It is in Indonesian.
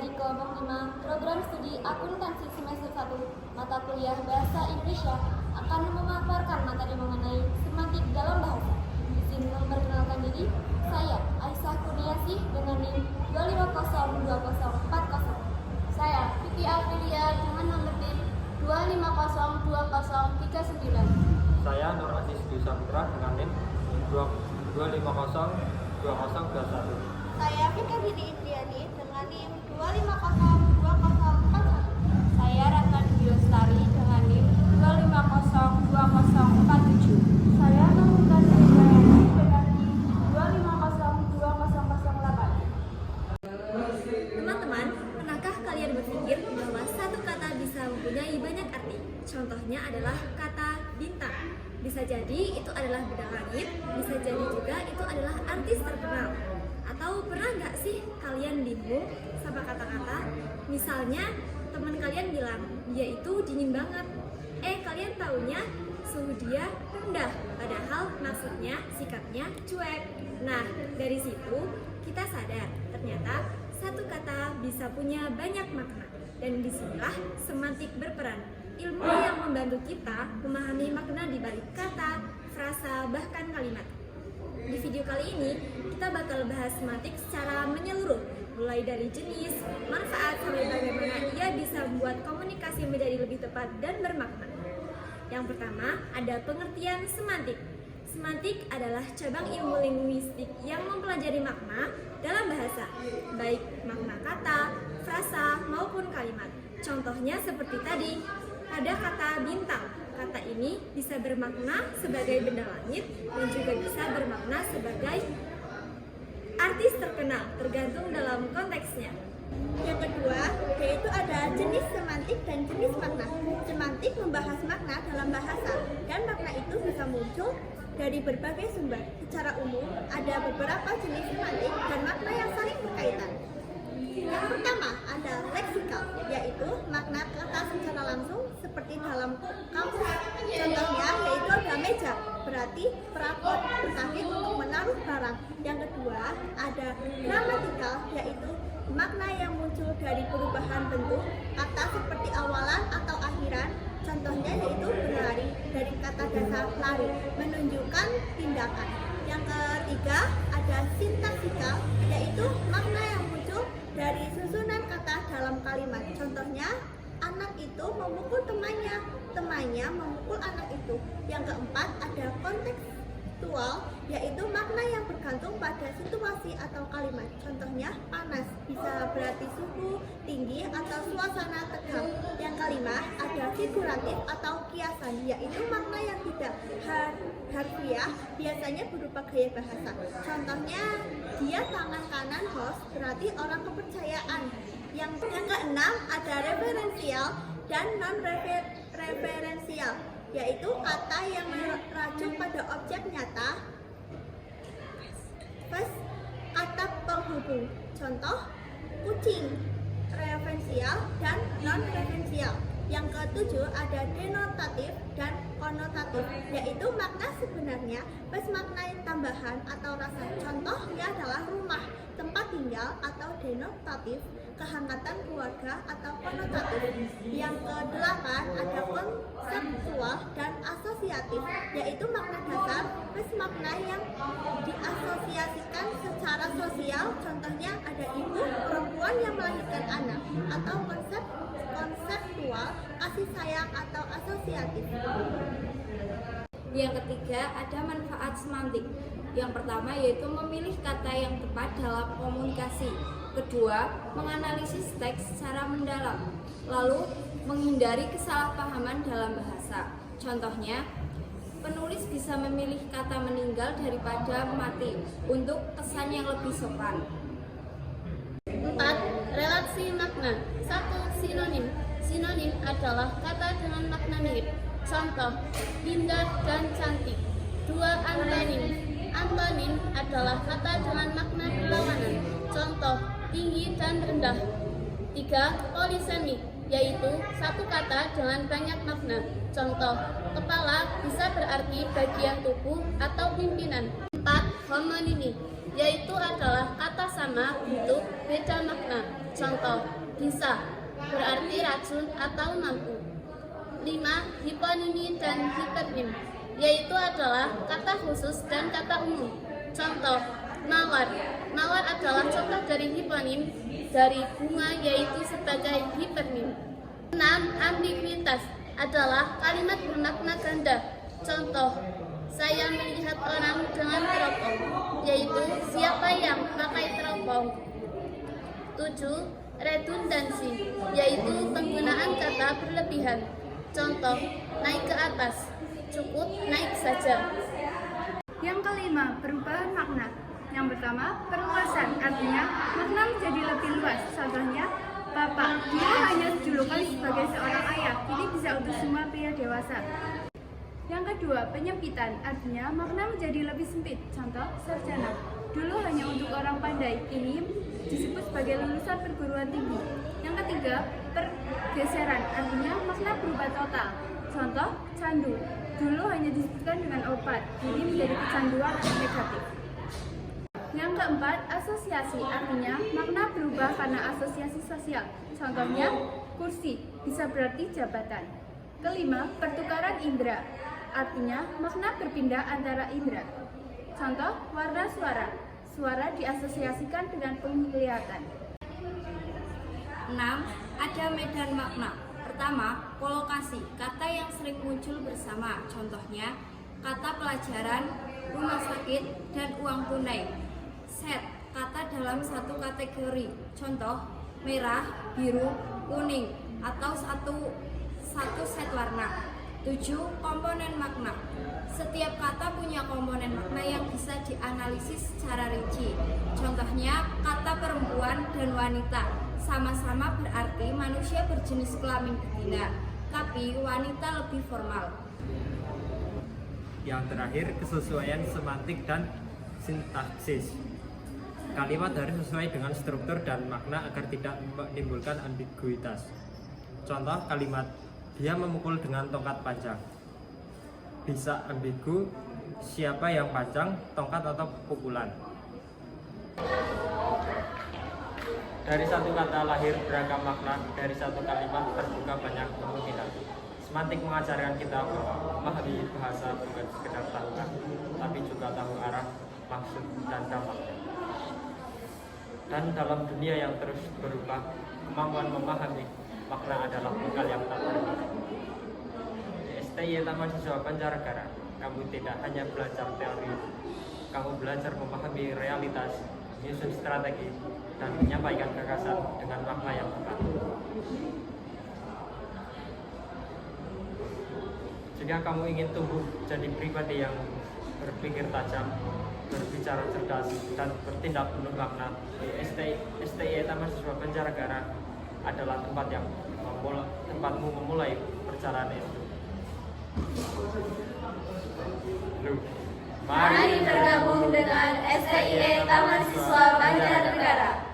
dari kelompok 5 program studi akuntansi semester 1 mata kuliah Bahasa Indonesia akan memaparkan materi mengenai semantik dalam bahasa. Izin memperkenalkan diri, saya Aisyah Kurniasih dengan NIM 2502040. Saya Vivi Aprilia dengan nomor NIM 2502039. Saya Nur Aziz Dwi Saputra dengan NIM 2502021. Saya Vika Dini Indriani dengan NIM 2502041. Saya Ratna Dwi Lestari dengan NIM 2502047. Saya Nahunda Sriayani dengan NIM 2502008. Teman-teman, pernahkah kalian berpikir bahwa satu kata bisa mempunyai banyak arti? Contohnya adalah kata bintang. Bisa jadi itu adalah benda langit, bisa jadi juga itu adalah artis terkenal. Atau pernah nggak sih kalian bingung sama kata-kata? Misalnya teman kalian bilang dia itu dingin banget. Kalian taunya suhu dia rendah, padahal maksudnya sikapnya cuek. Nah, dari situ kita sadar ternyata satu kata bisa punya banyak makna. Dan disinilah semantik berperan, ilmu yang membantu kita memahami makna di balik kata, frasa, bahkan kalimat. Di video kali ini, kita bakal bahas semantik secara menyeluruh, mulai dari jenis, manfaat, sampai bagaimana ia bisa membuat komunikasi menjadi lebih tepat dan bermakna. Yang pertama, ada pengertian semantik. Semantik adalah cabang ilmu linguistik yang mempelajari makna dalam bahasa, baik makna kata, frasa, maupun kalimat. Contohnya seperti tadi, ada kata bintang. Kata ini bisa bermakna sebagai benda langit dan juga bisa bermakna sebagai artis terkenal, tergantung dalam konteksnya. Yang kedua, yaitu ada jenis semantik dan jenis makna. Semantik membahas makna dalam bahasa, dan makna itu bisa muncul dari berbagai sumber. Secara umum, ada beberapa jenis semantik dan makna yang saling berkaitan. Yang pertama, ada leksikal, yaitu makna kata secara langsung seperti dalam kamus. Contohnya yaitu ada meja, berarti perabot berkaki untuk menaruh barang. Yang kedua, ada gramatikal, yaitu makna yang muncul dari perubahan bentuk kata seperti awalan atau akhiran. Contohnya yaitu berlari, dari kata dasar lari, menunjukkan tindakan. Yang ketiga, ada sintaksikal, yaitu makna yang muncul dari susunan kata dalam kalimat. Contohnya, anak itu memukul temannya, temannya memukul anak itu. Yang keempat, ada kontekstual, yaitu makna yang bergantung pada situasi atau kalimat. Contohnya, panas bisa berarti suhu tinggi atau suasana tegang. Yang kelima, ada figuratif atau kiasan, yaitu makna yang tidak harfiah, biasanya berupa gaya bahasa. Contohnya, dia tangan kanan host, berarti orang kepercayaan. Yang keenam, ada referensial dan non-referensial, yaitu kata yang merujuk pada objek nyata, kata penghubung. Contoh, kucing, referensial dan non-referensial. Yang ketujuh, ada denotatif dan konotatif, yaitu makna sebenarnya plus makna tambahan atau rasa. Contohnya adalah rumah, tempat tinggal, atau denotatif, kehangatan keluarga, atau konotatif. Yang kedelapan, ada konseptual dan asosiatif, yaitu makna dasar plus makna yang diasosiasikan secara sosial. Contohnya ada ibu, perempuan yang melahirkan anak, atau konseptual, kasih sayang, atau asosiatif. Yang ketiga, ada manfaat semantik. Yang pertama yaitu memilih kata yang tepat dalam komunikasi. Kedua, menganalisis teks secara mendalam. Lalu, menghindari kesalahpahaman dalam bahasa. Contohnya, penulis bisa memilih kata meninggal daripada mati untuk kesan yang lebih sopan. 4. Relasi makna. 1. Sinonim. Sinonim adalah kata dengan makna mirip. Contoh, indah dan cantik. 2. Antonim. Antonim adalah kata dengan makna berlawanan. Contoh, tinggi dan rendah. 3. Polisemik, yaitu satu kata dengan banyak makna. Contoh, kepala bisa berarti bagian tubuh atau pimpinan. 4. Homonimi, yaitu adalah kata sama untuk beda makna. Contoh, Contoh, bisa berarti racun atau mampu. 5. Hiponim dan hipernim, yaitu adalah kata khusus dan kata umum. Contoh, mawar. Mawar adalah contoh dari hiponim dari bunga, yaitu sebagai hipernim. 6. Ambiguitas adalah kalimat bermakna ganda. Contoh, saya melihat orang dengan teropong, yaitu siapa yang pakai teropong. 7. Redundansi, yaitu penggunaan kata berlebihan. Contoh, naik ke atas, cukup naik saja. Yang kelima, perubahan makna. Yang pertama, perluasan, artinya makna menjadi lebih luas. Contohnya, bapak, dia hanya julukan sebagai seorang ayah, kini bisa untuk semua pria dewasa. Yang kedua, penyempitan, artinya makna menjadi lebih sempit. Contoh, sarjana, dulu hanya untuk orang pandai, kini disebut sebagai lulusan perguruan tinggi. Yang ketiga, pergeseran, artinya makna berubah total. Contoh, candu, dulu hanya disebutkan dengan obat, kini menjadi kecanduan atau negatif. Yang keempat, asosiasi, artinya makna berubah karena asosiasi sosial. Contohnya, kursi, bisa berarti jabatan. Kelima, pertukaran indera, artinya makna berpindah antara indera. Contoh, warna suara, suara diasosiasikan dengan penglihatan. 6. Ada medan makna. Pertama, kolokasi, kata yang sering muncul bersama. Contohnya, kata pelajaran, rumah sakit, dan uang tunai. Set, kata dalam satu kategori. Contoh, merah, biru, kuning, atau satu set warna. 7. Komponen makna. Setiap kata punya komponen makna yang bisa dianalisis secara rinci. Contohnya, kata perempuan dan wanita sama-sama berarti manusia berjenis kelamin betina, tapi wanita lebih formal. Yang terakhir, kesesuaian semantik dan sintaksis. Kalimat harus sesuai dengan struktur dan makna agar tidak menimbulkan ambiguitas. Contoh kalimat, dia memukul dengan tongkat panjang. Bisa ambigu, siapa yang panjang, tongkat atau pukulan. Dari satu kata lahir beragam makna, dari satu kalimat terbuka banyak kemungkinan. Semantik mengajarkan kita bahwa memahami bahasa bukan sekedar tahuan, tapi juga tahu arah, maksud, dan dampaknya. Dan dalam dunia yang terus berubah, kemampuan memahami makna adalah bekal yang tak terhenti. Di STI Taman Siswa Banjarnegara, kamu tidak hanya belajar teori, kamu belajar memahami realitas, menyusun strategi, dan menyampaikan gagasan dengan makna yang tepat. Jika kamu ingin tumbuh jadi pribadi yang berpikir tajam, berbicara cerdas, dan bertindak penuh makna, STI Taman Siswa Banjarnegara adalah tempatmu memulai perjalanan itu. Mari bergabung dengan STI Taman Siswa Banjarnegara.